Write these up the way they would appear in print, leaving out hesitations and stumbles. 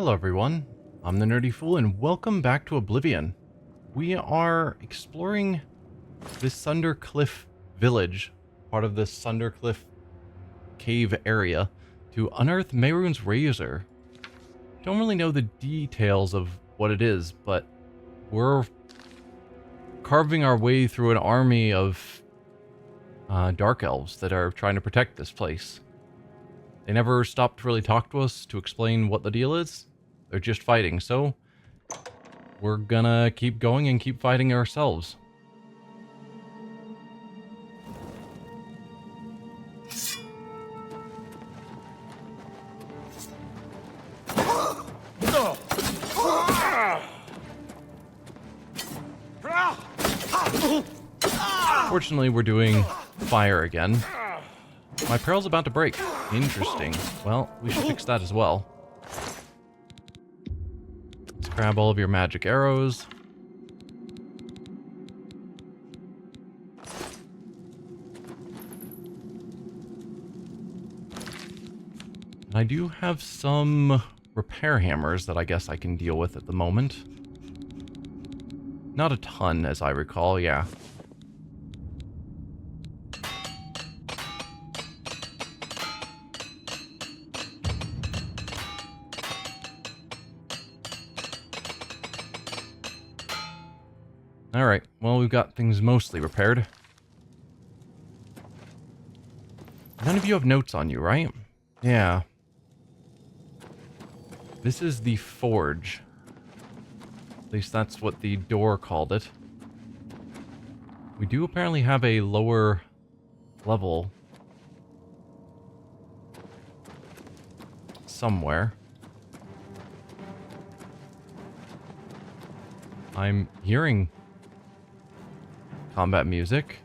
Hello everyone, I'm the Nerdy Fool and welcome back to Oblivion. We are exploring this Sundercliff village, part of this Sundercliff cave area, to unearth Mehrunes' razor. Don't really know the details of what it is, but we're carving our way through an army of dark elves that are trying to protect this place. They never stopped to really talk to us to explain what the deal is. They're just fighting, so we're gonna keep going and keep fighting ourselves. Fortunately, we're doing fire again. My peril's about to break. Interesting. Well, we should fix that as well. Let's grab all of your magic arrows. And I do have some repair hammers that I guess I can deal with at the moment. Not a ton, as I recall, yeah. Alright, well, we've got things mostly repaired. None of you have notes on you, right? Yeah. This is the forge. At least that's what the door called it. We do apparently have a lower level somewhere. I'm hearing combat music.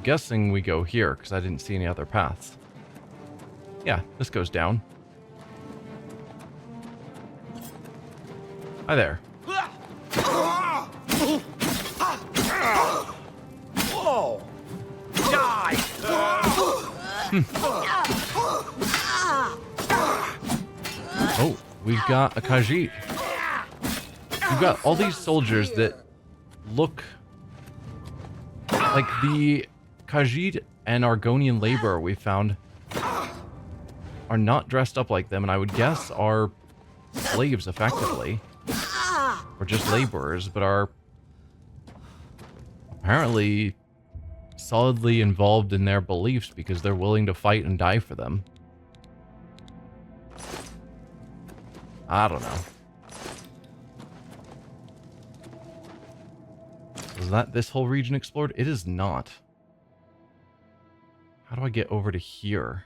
Guessing we go here, because I didn't see any other paths. Yeah, this goes down. Hi there. Whoa! Die! Oh, we've got a Khajiit. We've got all these soldiers that look like the Khajiit and Argonian laborer we found are not dressed up like them, and I would guess are slaves effectively. Or just laborers, but are apparently solidly involved in their beliefs because they're willing to fight and die for them. I don't know. Is that this whole region explored? It is not. How do I get over to here?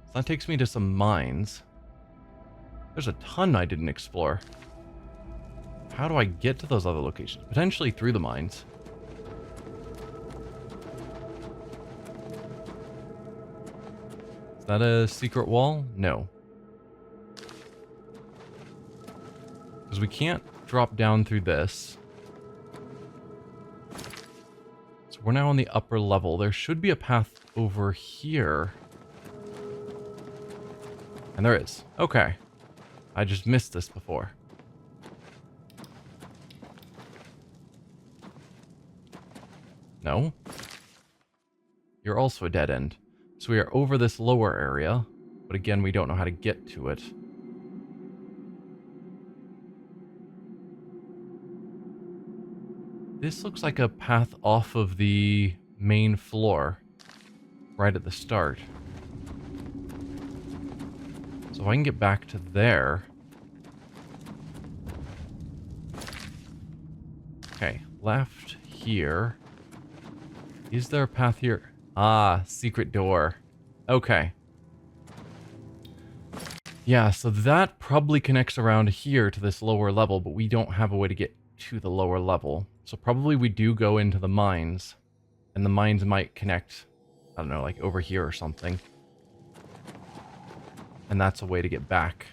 So that takes me to some mines. There's a ton I didn't explore. How do I get to those other locations? Potentially through the mines. Is that a secret wall? No. Because we can't drop down through this. So we're now on the upper level. There should be a path over here. And there is. Okay. I just missed this before. No. You're also a dead end. So we are over this lower area. But again, we don't know how to get to it. This looks like a path off of the main floor. Right at the start. So if I can get back to there. Okay, left here. Is there a path here? Ah, secret door. Okay. Yeah, so that probably connects around here to this lower level, but we don't have a way to get to the lower level. So probably we do go into the mines. And the mines might connect, I don't know, like over here or something. And that's a way to get back.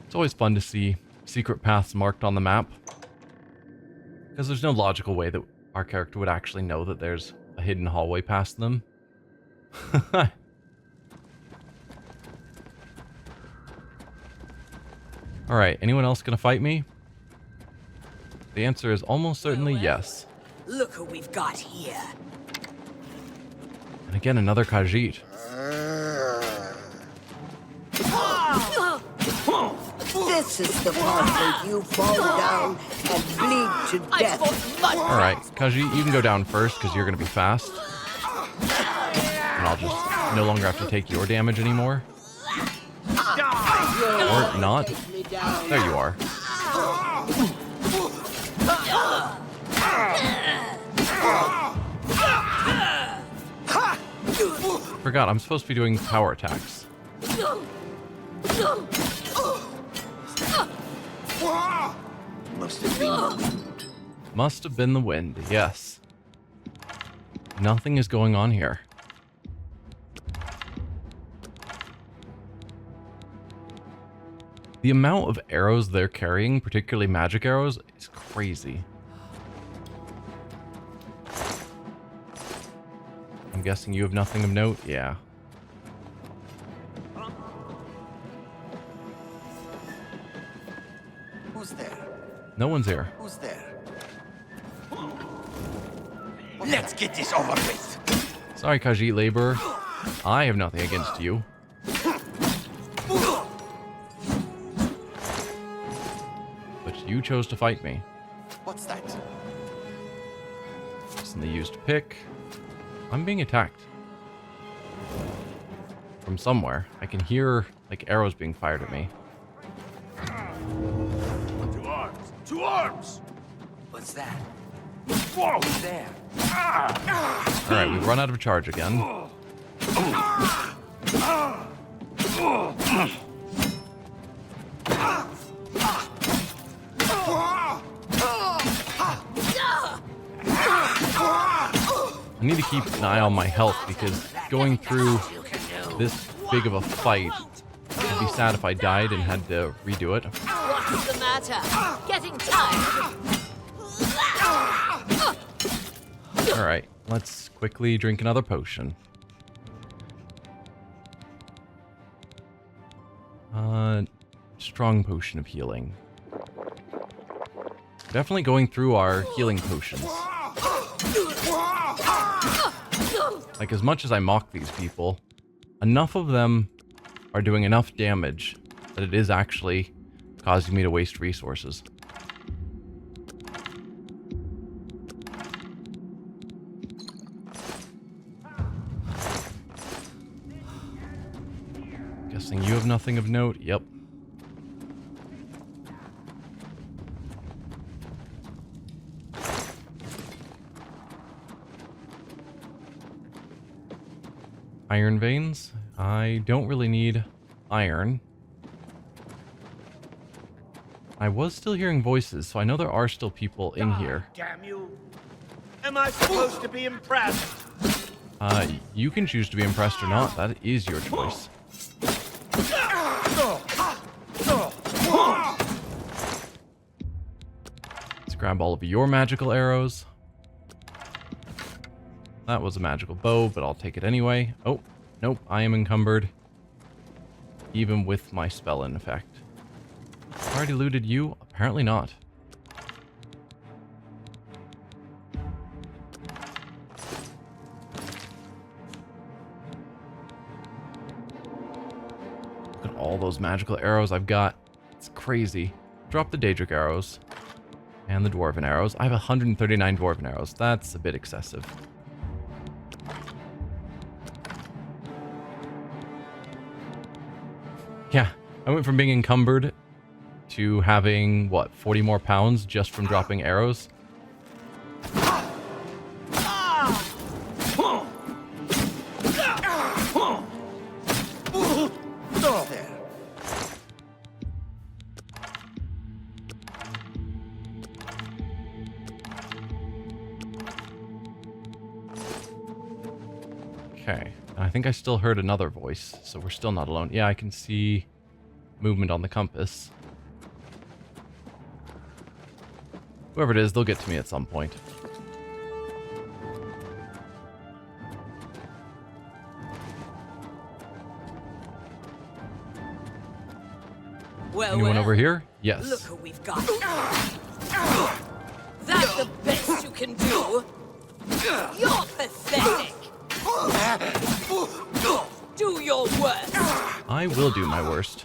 It's always fun to see secret paths marked on the map, because there's no logical way that our character would actually know that there's a hidden hallway past them. Alright, anyone else gonna fight me? The answer is almost certainly yes. Look who we've got here. And again, another Khajiit. This is the part where you fall down and bleed to death. Alright, Khajiit, you can go down first because you're gonna be fast. And I'll just no longer have to take your damage anymore. Or not. There you are. Forgot, I'm supposed to be doing power attacks. Must have been the wind, yes. Nothing is going on here. The amount of arrows they're carrying, particularly magic arrows, is crazy. I'm guessing you have nothing of note? Yeah. Who's there? No one's here. Who's there? Let's get this over with. Sorry, Khajiit laborer. I have nothing against you. But you chose to fight me. What's that? And they used pick. I'm being attacked. From somewhere. I can hear, like, arrows being fired at me. Two arms! Two arms! What's that? Whoa! There. Alright, we've run out of charge again. I need to keep an eye on my health because going through this big of a fight, it'd be sad if I died and had to redo it. What's the matter? Getting tired? Alright, let's quickly drink another potion. Strong potion of healing. Definitely going through our healing potions. Like, as much as I mock these people, enough of them are doing enough damage that it is actually causing me to waste resources. Guessing you have nothing of note? Yep. Iron veins? I don't really need iron. I was still hearing voices, so I know there are still people in here. Damn you! Am I supposed to be impressed? You can choose to be impressed or not. That is your choice. Let's grab all of your magical arrows. That was a magical bow, but I'll take it anyway. Oh, nope, I am encumbered. Even with my spell in effect. Already looted you? Apparently not. Look at all those magical arrows I've got. It's crazy. Drop the Daedric arrows. And the Dwarven arrows. I have 139 Dwarven arrows. That's a bit excessive. Yeah, I went from being encumbered to having, what, 40 more pounds just from dropping arrows? Okay, I think I still heard another voice, so we're still not alone. Yeah, I can see movement on the compass. Whoever it is, they'll get to me at some point. Well, Anyone well. over here? Look Yes. who we've got. That's the best you can do. You're pathetic. Do your worst. I will do my worst.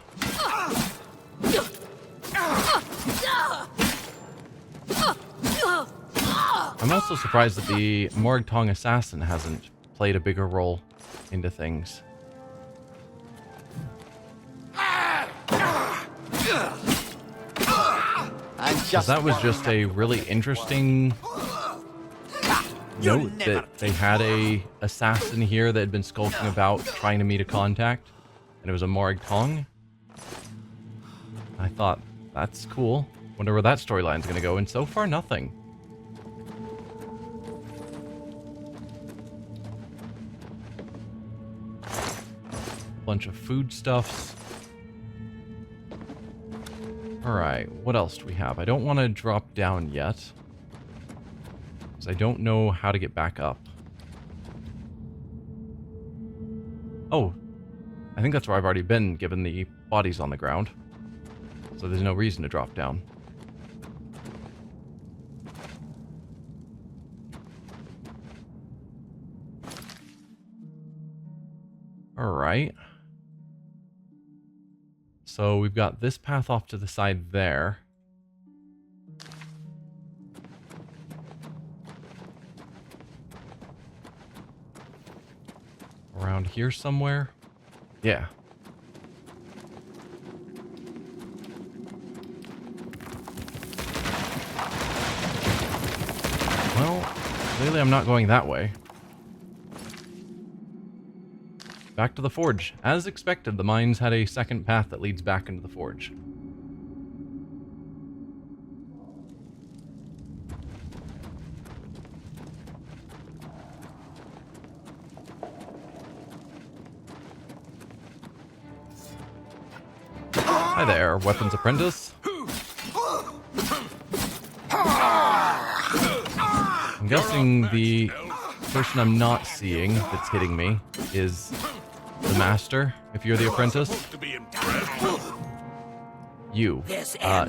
I'm also surprised that the Morgtong assassin hasn't played a bigger role into things. Because that was just a really interesting note that they had a assassin here that had been skulking about trying to meet a contact, and it was a Morgtong. I thought, that's cool. Wonder where that storyline's gonna go, and so far nothing. Bunch of foodstuffs. Alright, what else do we have? I don't want to drop down yet, because I don't know how to get back up. Oh, I think that's where I've already been, given the bodies on the ground. So there's no reason to drop down. Alright. So we've got this path off to the side there. Around here somewhere? Yeah. Well, clearly I'm not going that way. Back to the forge. As expected, the mines had a second path that leads back into the forge. Hi there, weapons apprentice. I'm guessing the person I'm not seeing that's hitting me is the master, if you're the apprentice. You.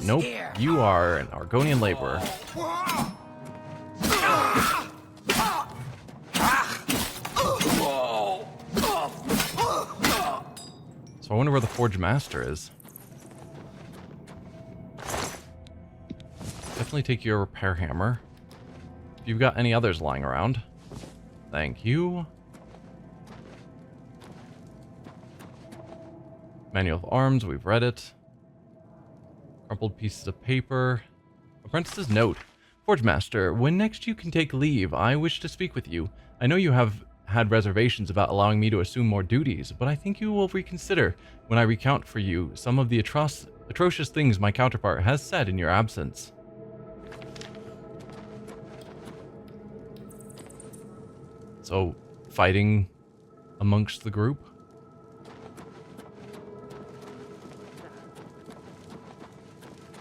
Nope. You are an Argonian laborer. So I wonder where the Forge Master is. Definitely take your repair hammer. If you've got any others lying around. Thank you. Manual of Arms, we've read it. Crumpled pieces of paper. Apprentice's note. Forge Master, when next you can take leave, I wish to speak with you. I know you have had reservations about allowing me to assume more duties, but I think you will reconsider when I recount for you some of the atrocious things my counterpart has said in your absence. So, fighting amongst the group?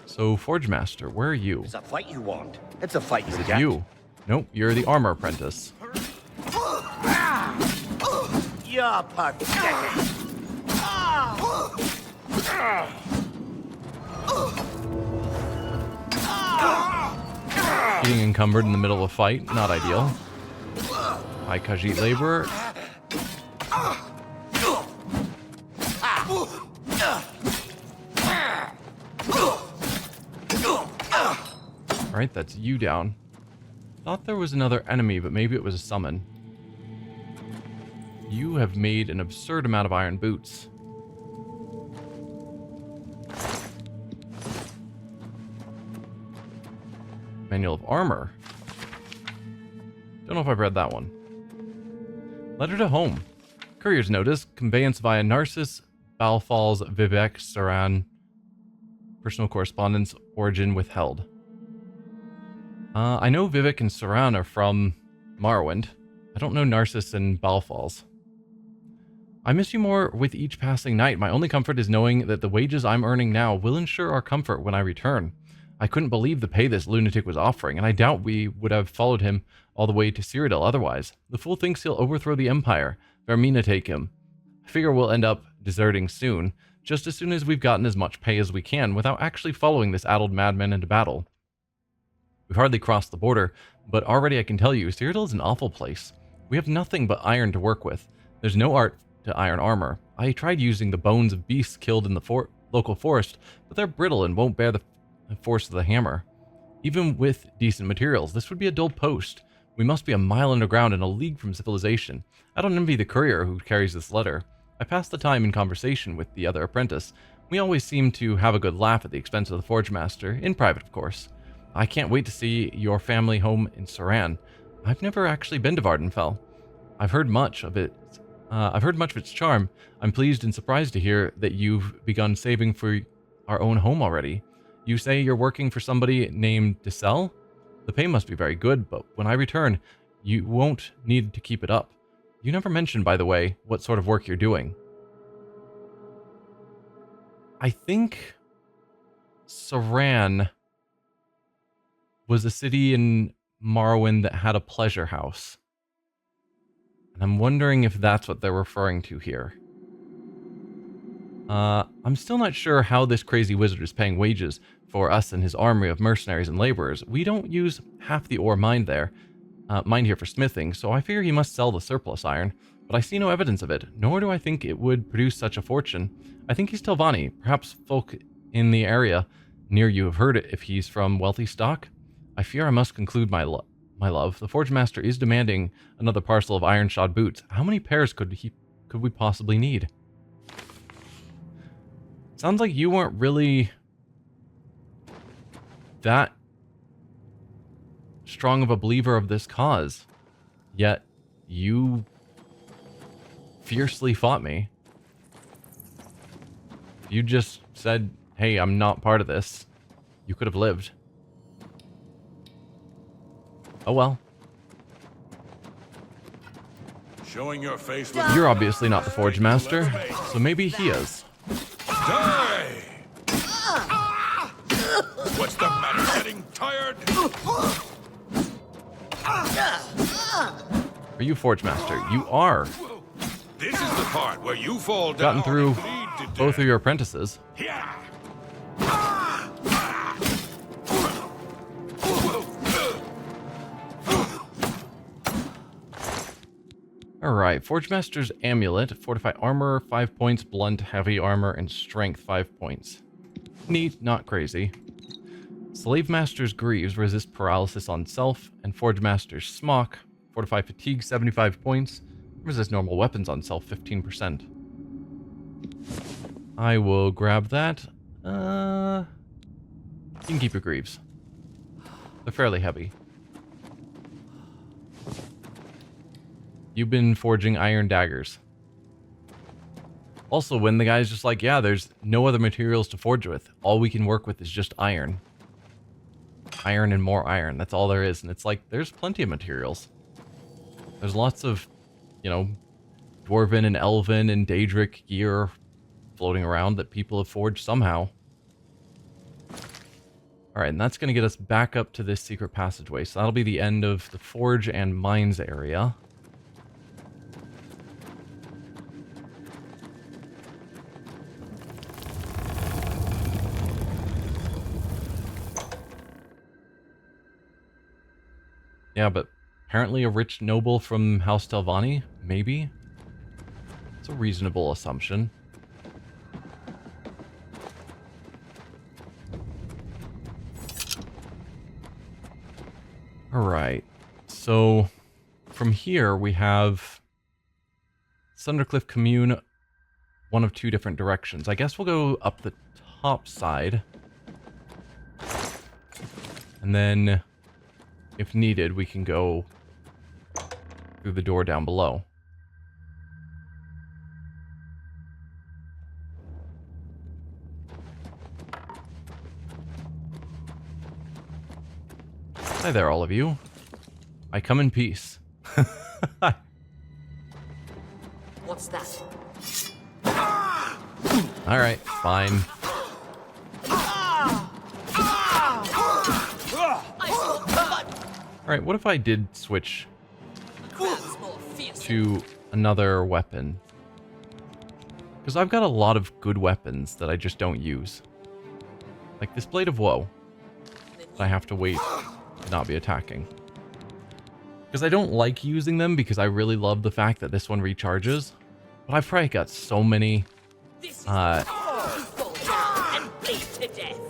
So, Forge Master, where are you? It's a fight you want. It's a fight Is you it get. you? Nope, you're the armor apprentice. You're pathetic. Getting encumbered in the middle of a fight, not ideal. Hi, Khajiit laborer. Alright, that's you down. Thought there was another enemy, but maybe it was a summon. You have made an absurd amount of iron boots. Manual of Armor. Don't know if I've read that one. Letter to home. Courier's notice. Conveyance via Narcissus, Balfalls, Vivek, Saran. Personal correspondence. Origin withheld. I know Vivek and Saran are from Morrowind. I don't know Narcissus and Balfalls. I miss you more with each passing night. My only comfort is knowing that the wages I'm earning now will ensure our comfort when I return. I couldn't believe the pay this lunatic was offering, and I doubt we would have followed him all the way to Cyrodiil otherwise. The fool thinks he'll overthrow the Empire. Vermina take him. I figure we'll end up deserting soon, just as soon as we've gotten as much pay as we can without actually following this addled madman into battle. We've hardly crossed the border, but already I can tell you, Cyrodiil is an awful place. We have nothing but iron to work with. There's no art to iron armor. I tried using the bones of beasts killed in the local forest, but they're brittle and won't bear the force of the hammer. Even with decent materials, this would be a dull post. We must be a mile underground and a league from civilization. I don't envy the courier who carries this letter. I passed the time in conversation with the other apprentice. We always seem to have a good laugh at the expense of the forge master, in private of course. I can't wait to see your family home in Saran. I've never actually been to Vardenfell. I've heard much of its charm. I'm pleased and surprised to hear that you've begun saving for our own home already. You say you're working for somebody named Dissel? The pay must be very good, but when I return, you won't need to keep it up. You never mentioned, by the way, what sort of work you're doing. I think Saran was a city in Morrowind that had a pleasure house. And I'm wondering if that's what they're referring to here. I'm still not sure how this crazy wizard is paying wages for us and his armory of mercenaries and laborers. We don't use half the ore mined here for smithing, so I figure he must sell the surplus iron, but I see no evidence of it, nor do I think it would produce such a fortune. I think he's Telvanni. Perhaps folk in the area near you have heard it if he's from wealthy stock. I fear I must conclude, my love. The forge master is demanding another parcel of iron-shod boots. How many pairs could we possibly need? Sounds like you weren't really that strong of a believer of this cause, yet you fiercely fought me. If you just said, hey, I'm not part of this, you could have lived. Oh well. Showing your face. You're obviously not the forge master, so maybe he is. Die! What's the matter? Getting tired? Are you forge master? You are. This is the part where you fall down. Gotten through and bleed to both death. of your apprentices. Yeah. Alright, Forge Master's Amulet. Fortify armor, 5 points. Blunt, heavy armor, and strength, 5 points. Neat, not crazy. Slave Master's Greaves. Resist paralysis on self. And Forge Master's Smock. Fortify fatigue, 75 points. Resist normal weapons on self, 15%. I will grab that. You can keep your Greaves. They're fairly heavy. You've been forging iron daggers. Also, when the guy's just like, yeah, there's no other materials to forge with. All we can work with is just iron. Iron and more iron. That's all there is. And it's like, there's plenty of materials. There's lots of, you know, Dwarven and Elven and Daedric gear floating around that people have forged somehow. Alright, and that's going to get us back up to this secret passageway. So that'll be the end of the forge and mines area. Yeah, but apparently a rich noble from House Telvanni? Maybe? It's a reasonable assumption. Alright, so from here we have Sundercliff Commune, one of two different directions. I guess we'll go up the top side. And then, if needed, we can go through the door down below. Hi there, all of you. I come in peace. What's that? Alright, fine. Alright, what if I did switch Grabs more fierce. to another weapon? Because I've got a lot of good weapons that I just don't use. Like this Blade of Woe. That I have to wait to not be attacking. Because I don't like using them because I really love the fact that this one recharges. But I've probably got so many... This is the part you fall down and bleed to death.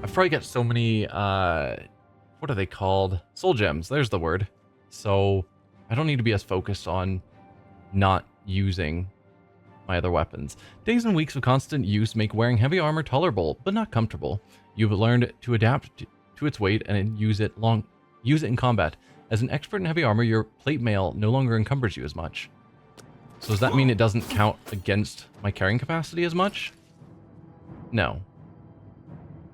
I've probably got so many, what are they called? Soul gems, there's the word. So, I don't need to be as focused on not using my other weapons. Days and weeks of constant use make wearing heavy armor tolerable, but not comfortable. You've learned to adapt to its weight and use it in combat. As an expert in heavy armor, your plate mail no longer encumbers you as much. So does that mean it doesn't count against my carrying capacity as much? No.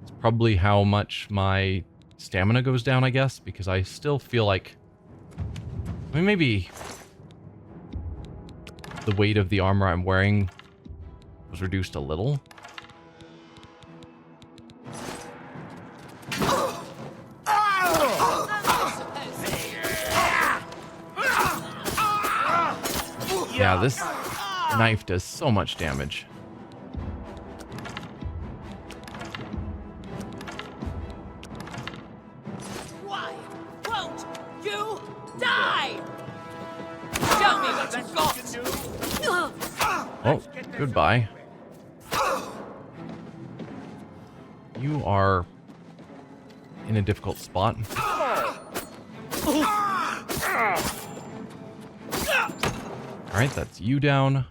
It's probably how much my stamina goes down, I guess, because I still feel like... I mean, maybe the weight of the armor I'm wearing was reduced a little. Yeah, this knife does so much damage. Why won't you die? Show me what you've got. Oh, goodbye. You are in a difficult spot. Alright, that's you down.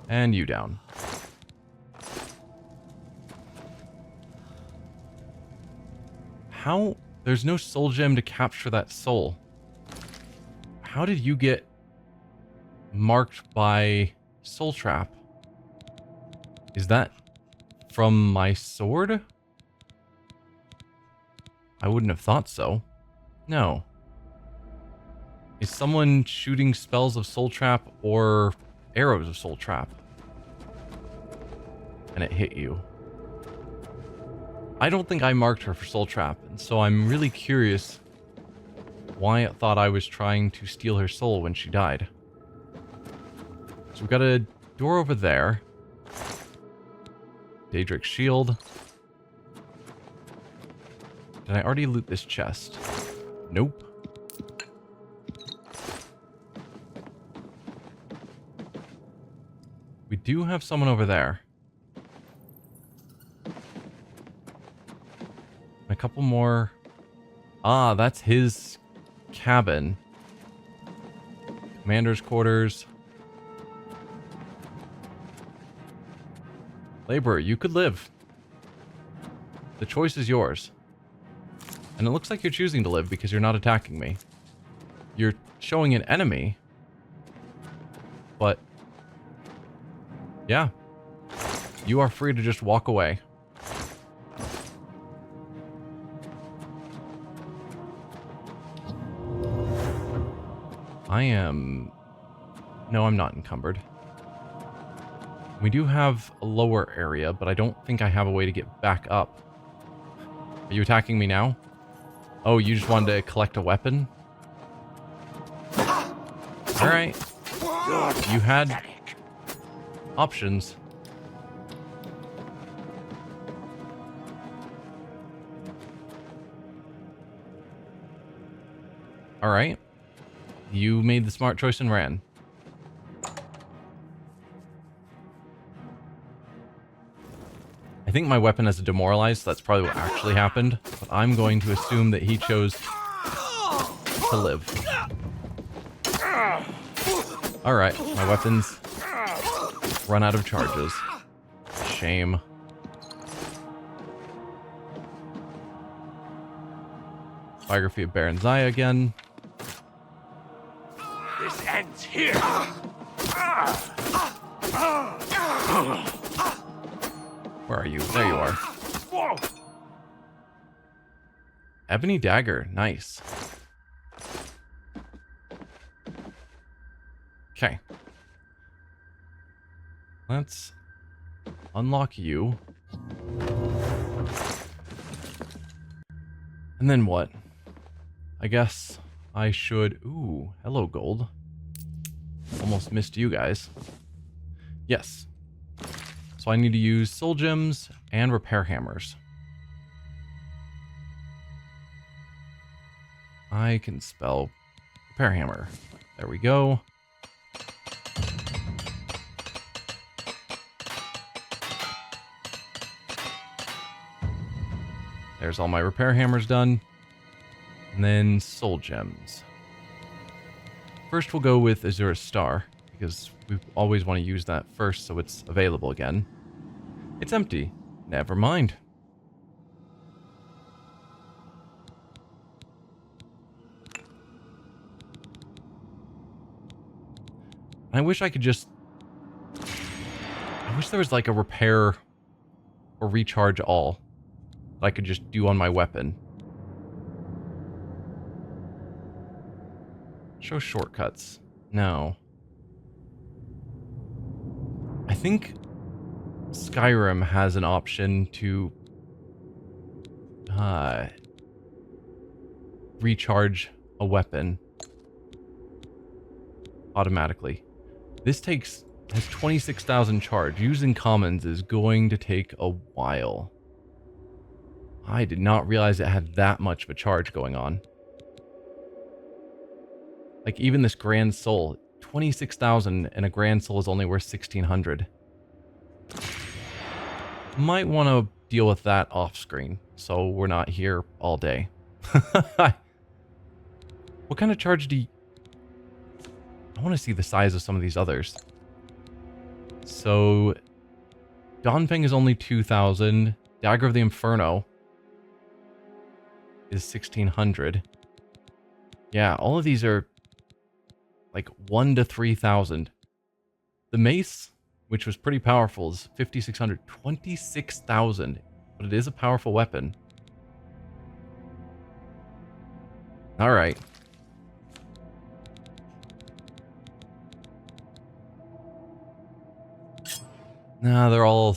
And you down. How? There's no soul gem to capture that soul. How did you get marked by soul trap? Is that from my sword? I wouldn't have thought so. No. Is someone shooting spells of soul trap or arrows of soul trap? And it hit you. I don't think I marked her for soul trap, and so I'm really curious why it thought I was trying to steal her soul when she died. So we've got a door over there. Daedric shield. Did I already loot this chest? Nope. We do have someone over there. A couple more. Ah, that's his cabin. Commander's quarters. Laborer, you could live. The choice is yours. And it looks like you're choosing to live because you're not attacking me. You're showing an enemy. But... yeah. You are free to just walk away. I am... no, I'm not encumbered. We do have a lower area, but I don't think I have a way to get back up. Are you attacking me now? Oh, you just wanted to collect a weapon? Alright. You had options. Alright. You made the smart choice and ran. I think my weapon has a demoralized, so that's probably what actually happened. But I'm going to assume that he chose to live. Alright, my weapons run out of charges. Shame. Biography of Baron Zaya again. This ends here. Where are you? There you are. Whoa. Ebony dagger. Nice. Okay. Let's unlock you. And then what? I guess I should... Ooh, hello, gold. Almost missed you guys. Yes. So I need to use soul gems and repair hammers. I can spell repair hammer. There we go. There's all my repair hammers done. And then soul gems. First we'll go with Azura's Star, because we always want to use that first so it's available again. It's empty. Never mind. I wish I could just... I wish there was like a repair or recharge all that I could just do on my weapon. Show shortcuts. No. I think Skyrim has an option to recharge a weapon automatically. This has 26,000 charge. Using commons is going to take a while. I did not realize it had that much of a charge going on. Like even this Grand Soul, 26,000 and a Grand Soul is only worth 1,600. Might want to deal with that off screen so we're not here all day. What kind of charge do you... I want to see the size of some of these others. So, Dawnfang is only 2,000. Dagger of the Inferno is 1,600. Yeah, all of these are like 1 to 3,000. The mace, which was pretty powerful, is 5,600. 26,000. But it is a powerful weapon. Alright. Nah, they're all...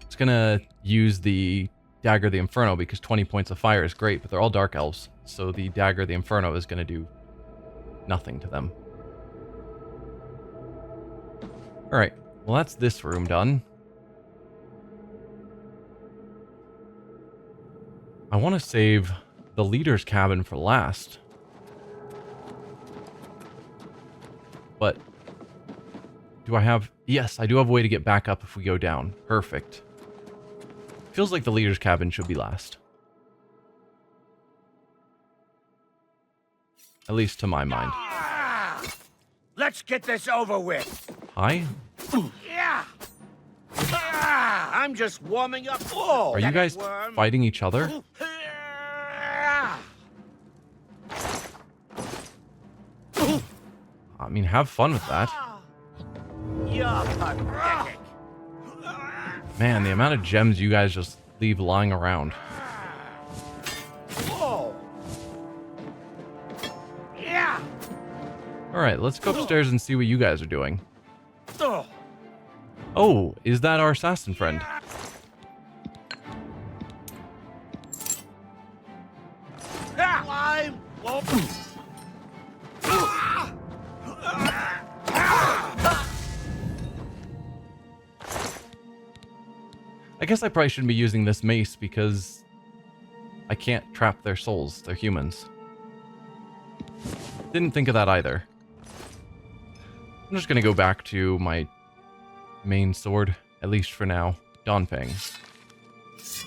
It's gonna use the Dagger of the Inferno because 20 points of fire is great, but they're all Dark Elves, so the Dagger of the Inferno is gonna do nothing to them. Alright, well that's this room done. I want to save the leader's cabin for last. But do I have... Yes, I do have a way to get back up if we go down. Perfect. Feels like the leader's cabin should be last. At least to my mind. Let's get this over with. Hi? Yeah. I'm just warming up. Whoa, Are you guys fighting each other? I mean, have fun with that. You're pathetic. Man, the amount of gems you guys just leave lying around. Whoa. Yeah. Alright, let's go upstairs and see what you guys are doing. Oh. Oh, is that our assassin friend? I won't. I guess I probably shouldn't be using this mace because I can't trap their souls. They're humans. Didn't think of that either. I'm just going to go back to my main sword, at least for now. Dawnfang.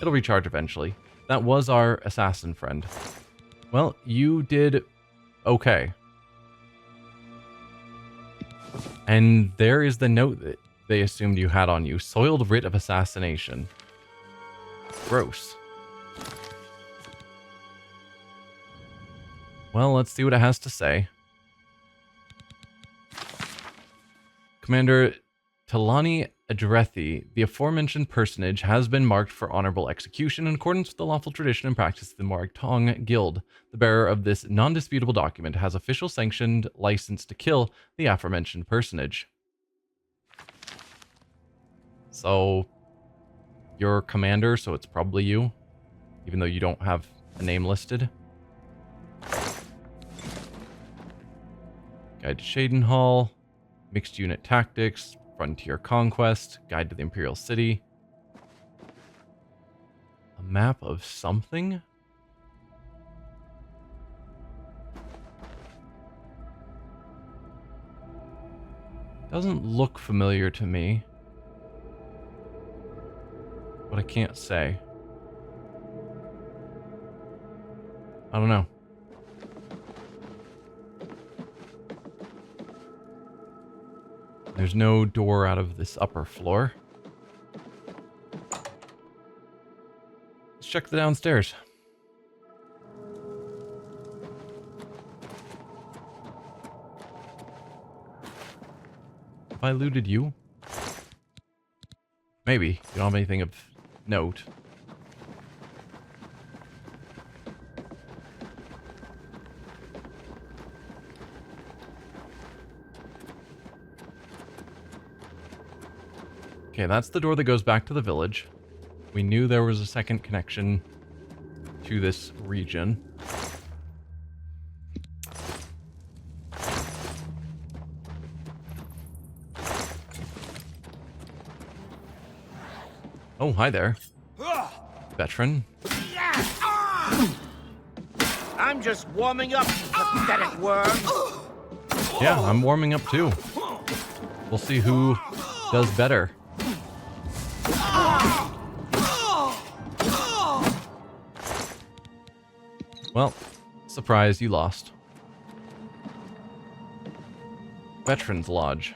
It'll recharge eventually. That was our assassin friend. Well, you did okay. And there is the note that they assumed you had on you. Soiled writ of assassination. Gross. Well, let's see what it has to say. Commander Talani Adrethi, the aforementioned personage has been marked for honorable execution in accordance with the lawful tradition and practice of the Moragtong Guild. The bearer of this non-disputable document has official sanctioned license to kill the aforementioned personage. So, you're commander, so it's probably you, even though you don't have a name listed. Guide to Shadenhall, mixed unit tactics, frontier conquest, guide to the Imperial City. A map of something? Doesn't look familiar to me, but I can't say. I don't know. There's no door out of this upper floor. Let's check the downstairs. Have I looted you? Maybe. You don't have anything of note. Okay, that's the door that goes back to the village. We knew there was a second connection to this region. Oh, hi there, veteran. I'm just warming up, pathetic worm. Yeah, I'm warming up too. We'll see who does better. Well, surprise, you lost. Veterans Lodge.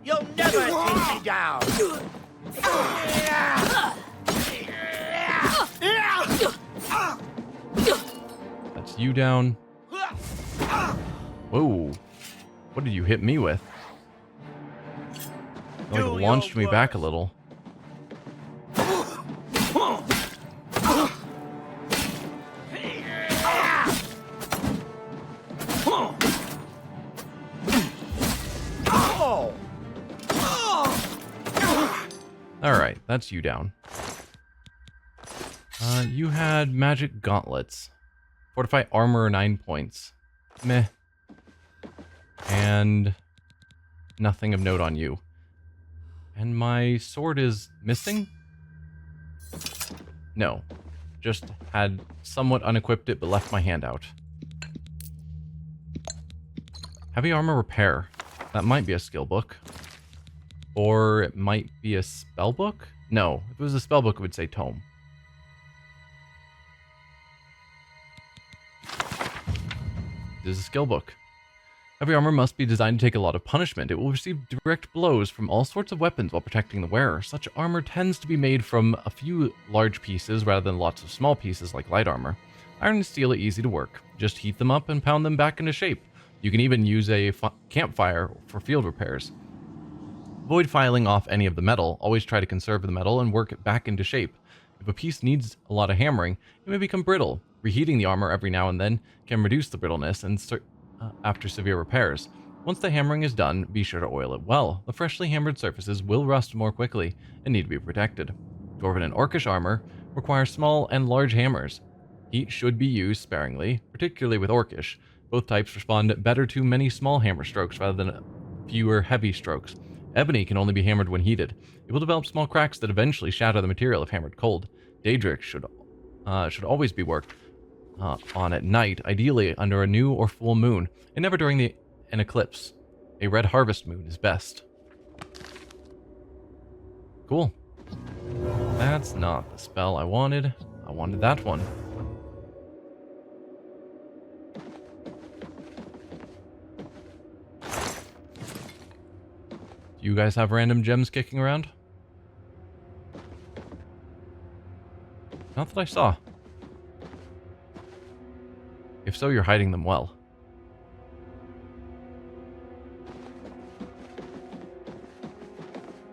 You'll never take me down. That's you down. Whoa. What did you hit me with? It like launched me back a little. Alright, that's you down. You had magic gauntlets. Fortify armor 9 points. Meh. And nothing of note on you. And my sword is missing? No. Just had somewhat unequipped it, but left my hand out. Heavy armor repair. That might be a skill book. Or it might be a spell book? No. If it was a spell book, it would say tome. This is a skill book. Heavy armor must be designed to take a lot of punishment. It will receive direct blows from all sorts of weapons while protecting the wearer. Such armor tends to be made from a few large pieces rather than lots of small pieces like light armor. Iron and steel are easy to work. Just heat them up and pound them back into shape. You can even use a campfire for field repairs. Avoid filing off any of the metal. Always try to conserve the metal and work it back into shape. If a piece needs a lot of hammering, it may become brittle. Reheating the armor every now and then can reduce the brittleness and after severe repairs. Once the hammering is done, be sure to oil it well. The freshly hammered surfaces will rust more quickly and need to be protected. Dwarven and Orcish armor require small and large hammers. Heat should be used sparingly, particularly with Orcish. Both types respond better to many small hammer strokes rather than fewer heavy strokes. Ebony can only be hammered when heated. It will develop small cracks that eventually shatter the material if hammered cold. Daedric should always be worked on at night, ideally under a new or full moon, and never during an eclipse. A red harvest moon is best. Cool. That's not the spell I wanted. I wanted that one. Do you guys have random gems kicking around? Not that I saw. If so, you're hiding them well.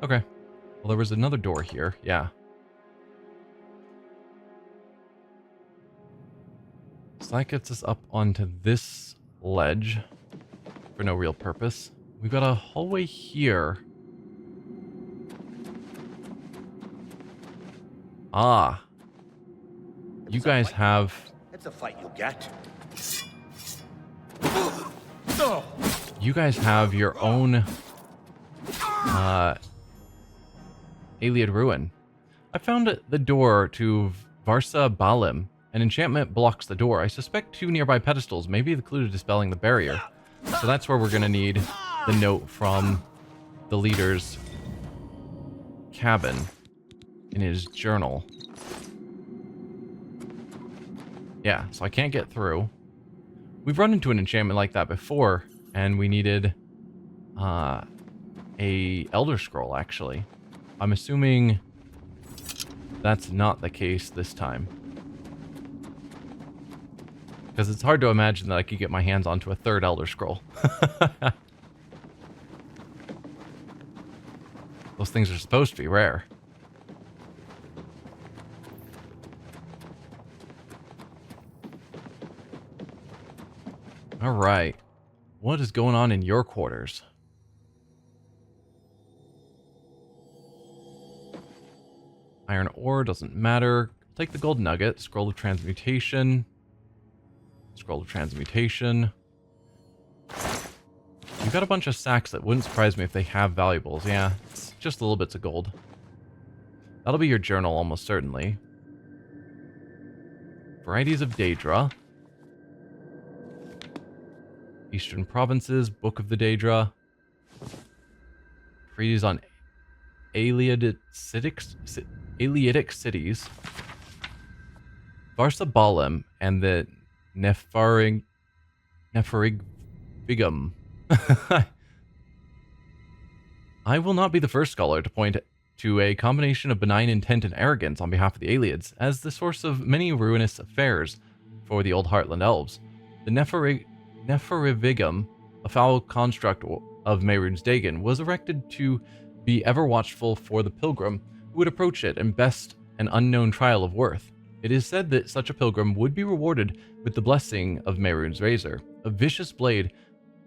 Okay. Well, there was another door here. Yeah. So that gets us up onto this ledge for no real purpose. We've got a hallway here. Ah. You guys have... It's a fight you'll get. You guys have your own... Ayleid Ruin. I found the door to Varsa Balim. An enchantment blocks the door. I suspect 2 nearby pedestals may be the clue to dispelling the barrier. So that's where we're going to need the note from the leader's cabin in his journal. Yeah, so I can't get through. We've run into an enchantment like that before, and we needed a Elder Scroll, actually. I'm assuming that's not the case this time. Because it's hard to imagine that I could get my hands onto a 3rd Elder Scroll. Those things are supposed to be rare. Alright. What is going on in your quarters? Iron ore doesn't matter. Take the gold nugget. Scroll of transmutation. Scroll of transmutation. We've got a bunch of sacks that wouldn't surprise me if they have valuables. Yeah, it's just little bits of gold. That'll be your journal almost certainly. Varieties of Daedra. Eastern Provinces, Book of the Daedra. Treaties on Ayleidic cities. Varsa Balim and the Nefarigvigum. I will not be the first scholar to point to a combination of benign intent and arrogance on behalf of the Ayleids as the source of many ruinous affairs for the old Heartland elves. The Nefarigvigum, a foul construct of Mehrunes Dagon, was erected to be ever watchful for the pilgrim who would approach it and best an unknown trial of worth. It is said that such a pilgrim would be rewarded with the blessing of Mehrunes Razor, a vicious blade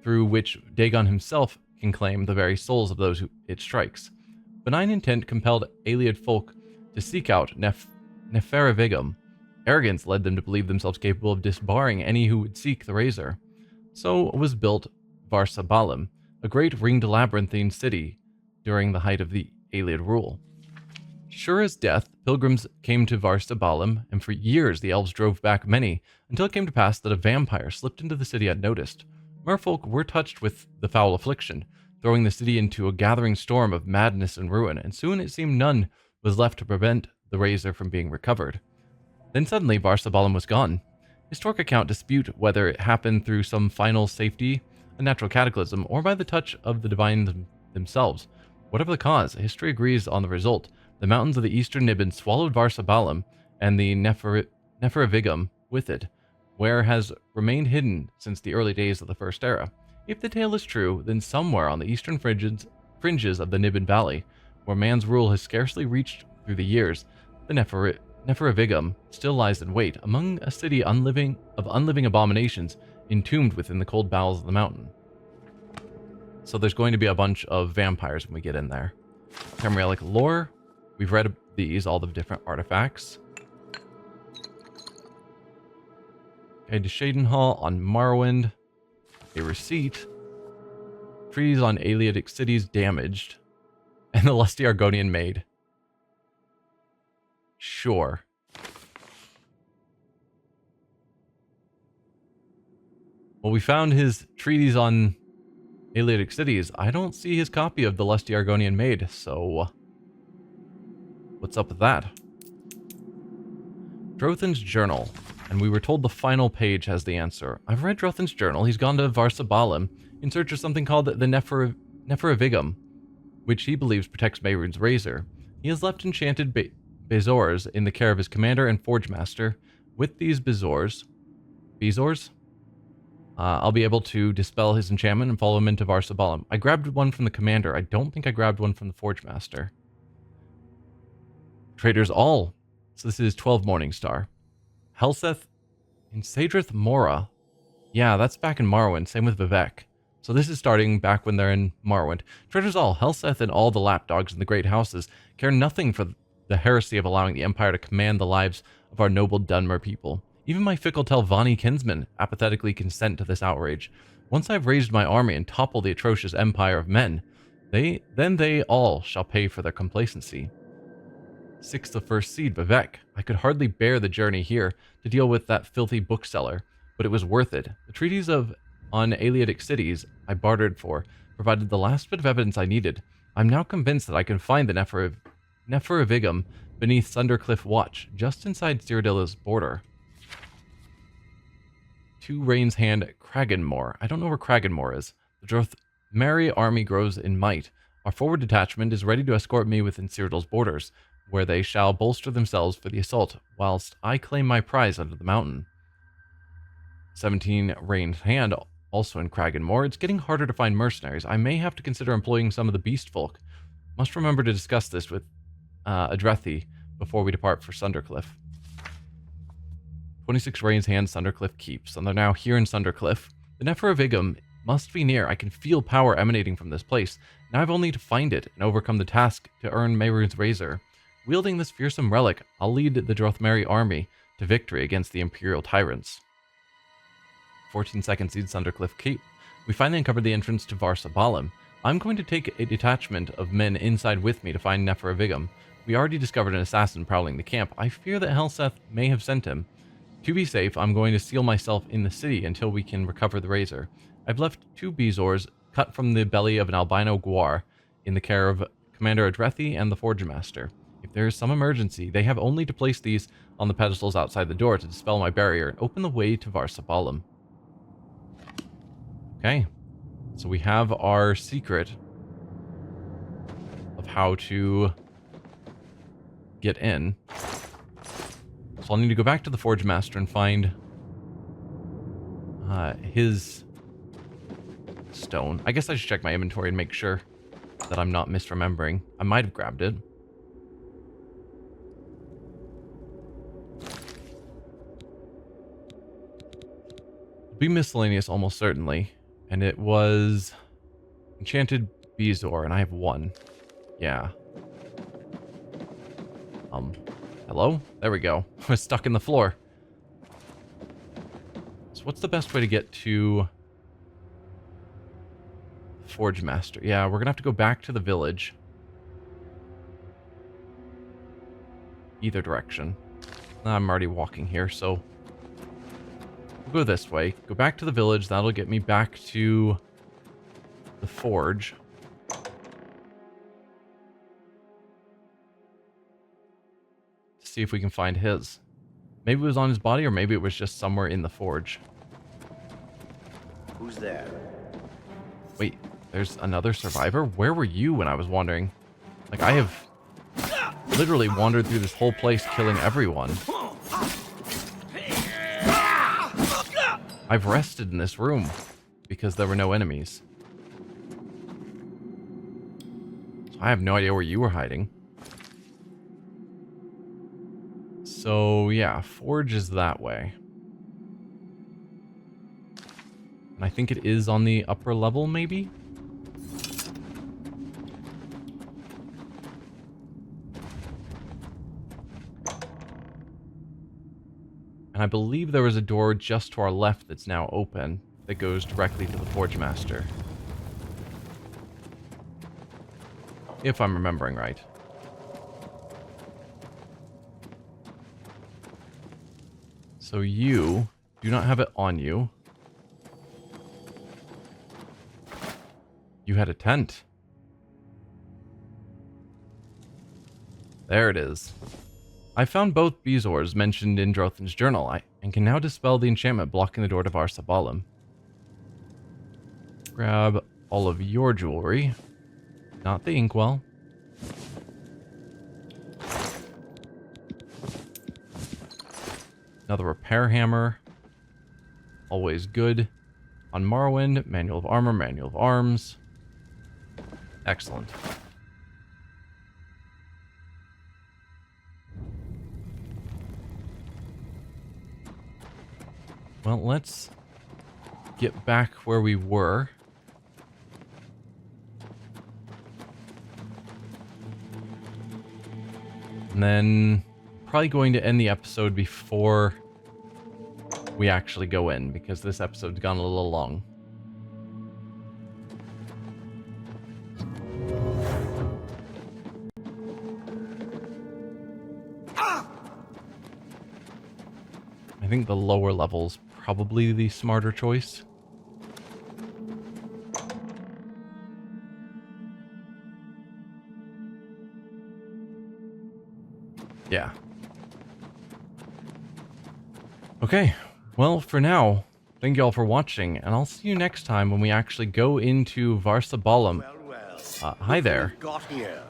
through which Dagon himself can claim the very souls of those who it strikes. Benign intent compelled Ayleid folk to seek out Nefarigvigum. Arrogance led them to believe themselves capable of disbarring any who would seek the Razor. So was built Varsa Balim, a great ringed labyrinthine city during the height of the Ayleid rule. Sure as death, pilgrims came to Varsa Balim, and for years the elves drove back many, until it came to pass that a vampire slipped into the city unnoticed. Merfolk were touched with the foul affliction, throwing the city into a gathering storm of madness and ruin, and soon it seemed none was left to prevent the Razor from being recovered. Then suddenly Varsa Balim was gone. Historic accounts dispute whether it happened through some final safety, a natural cataclysm, or by the touch of the divine themselves. Whatever the cause, history agrees on the result. The mountains of the eastern Niben swallowed Varsa Balim and the Nefarigvigum with it, where has remained hidden since the early days of the First Era. If the tale is true, then somewhere on the eastern fringes of the Niben Valley, where man's rule has scarcely reached through the years, the Nefarigvigum still lies in wait, among a city of unliving abominations entombed within the cold bowels of the mountain. So there's going to be a bunch of vampires when we get in there. Tamrielic lore. We've read these, all the different artifacts. Guide to Shadenhall on Morrowind. A receipt. Trees on Ayleidic cities damaged. And the lusty Argonian maid. Sure. Well, we found his treatise on Ayleidic cities. I don't see his copy of the lusty Argonian maid, so what's up with that? Drothan's journal, and we were told the final page has the answer. I've read Drothan's journal. He's gone to Varsa Balim in search of something called the Nefarigvigum, which he believes protects Mehrunes Razor. He has left enchanted Bezors in the care of his commander and forge master. With these Bezors, I'll be able to dispel his enchantment and follow him into Varsabalum. I grabbed one from the commander. I don't think I grabbed one from the Forge Master. Traders all. So this is 12 Morningstar. Helseth in Sadrith Mora. Yeah, that's back in Morrowind. Same with Vivek. So this is starting back when they're in Morrowind. Traders all. Helseth and all the lapdogs in the great houses care nothing for the heresy of allowing the Empire to command the lives of our noble Dunmer people. Even my fickle Telvanni kinsmen apathetically consent to this outrage. Once I've raised my army and toppled the atrocious empire of men, then they all shall pay for their complacency. 6th the first seed, Vivek. I could hardly bear the journey here to deal with that filthy bookseller, but it was worth it. The treaties on Aleatic cities I bartered for provided the last bit of evidence I needed. I'm now convinced that I can find the Neferivigum beneath Sundercliff Watch, just inside Cyrodiil's border. 2 Rain's Hand, Kraganmore. I don't know where Kraganmore is. The Drothmeri army grows in might. Our forward detachment is ready to escort me within Cyrodiil's borders, where they shall bolster themselves for the assault, whilst I claim my prize under the mountain. 17 Rain's Hand, also in Kraganmore. It's getting harder to find mercenaries. I may have to consider employing some of the beast folk. Must remember to discuss this with Adrethi before we depart for Sundercliff. 26 Rain's Hand, Sundercliff keeps, and they're now here in Sundercliff. The Neferivigum must be near. I can feel power emanating from this place. Now I've only to find it and overcome the task to earn Mehrunes Razor. Wielding this fearsome relic, I'll lead the Drothmeri army to victory against the Imperial tyrants. 14 seconds seed, Sundercliff keep. We finally uncovered the entrance to Varsabalum. I'm going to take a detachment of men inside with me to find Neferivigum. We already discovered an assassin prowling the camp. I fear that Helseth may have sent him. To be safe, I'm going to seal myself in the city until we can recover the razor. I've left 2 Bezoars cut from the belly of an albino guar in the care of Commander Adrethi and the Forge Master. If there is some emergency, they have only to place these on the pedestals outside the door to dispel my barrier and open the way to Varsabalum. Okay, so we have our secret of how to get in. So I'll need to go back to the Forge Master and find his stone. I guess I should check my inventory and make sure that I'm not misremembering. I might have grabbed it. It'll be miscellaneous almost certainly. And it was Enchanted Bezor, and I have 1. Yeah. Hello? There we go. I was stuck in the floor. So what's the best way to get to Forge Master? Yeah, we're gonna have to go back to the village. Either direction. I'm already walking here, so we'll go this way. Go back to the village. That'll get me back to the forge. See if we can find his. Maybe it was on his body, or maybe it was just somewhere in the forge. Who's there? Wait, there's another survivor? Where were you when I was wandering? Like, I have literally wandered through this whole place killing everyone. I've rested in this room because there were no enemies. So I have no idea where you were hiding. So, yeah, Forge is that way. And I think it is on the upper level, maybe? And I believe there was a door just to our left that's now open that goes directly to the Forge Master. If I'm remembering right. So you do not have it on you. You had a tent. There it is. I found both Bezoars mentioned in Drothan's journal, and can now dispel the enchantment blocking the door to Varsabalum. Grab all of your jewelry. Not the inkwell. Another repair hammer. Always good. On Morrowind, manual of armor, manual of arms. Excellent. Well, let's get back where we were. And then probably going to end the episode before we actually go in, because this episode's gone a little long. I think the lower level's probably the smarter choice. Yeah. Okay, well, for now, thank you all for watching, and I'll see you next time when we actually go into Varsabalum. Hi there. Got here.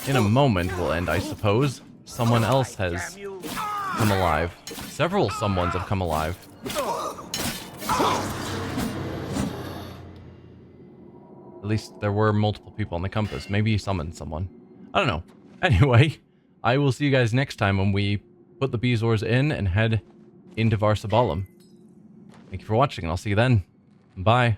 In a moment we'll end, I suppose. Someone else has come alive. Several someones have come alive. At least there were multiple people on the compass. Maybe he summoned someone. I don't know. Anyway, I will see you guys next time when we put the Bezoars in and head into Varsabalum. Thank you for watching, and I'll see you then. Bye.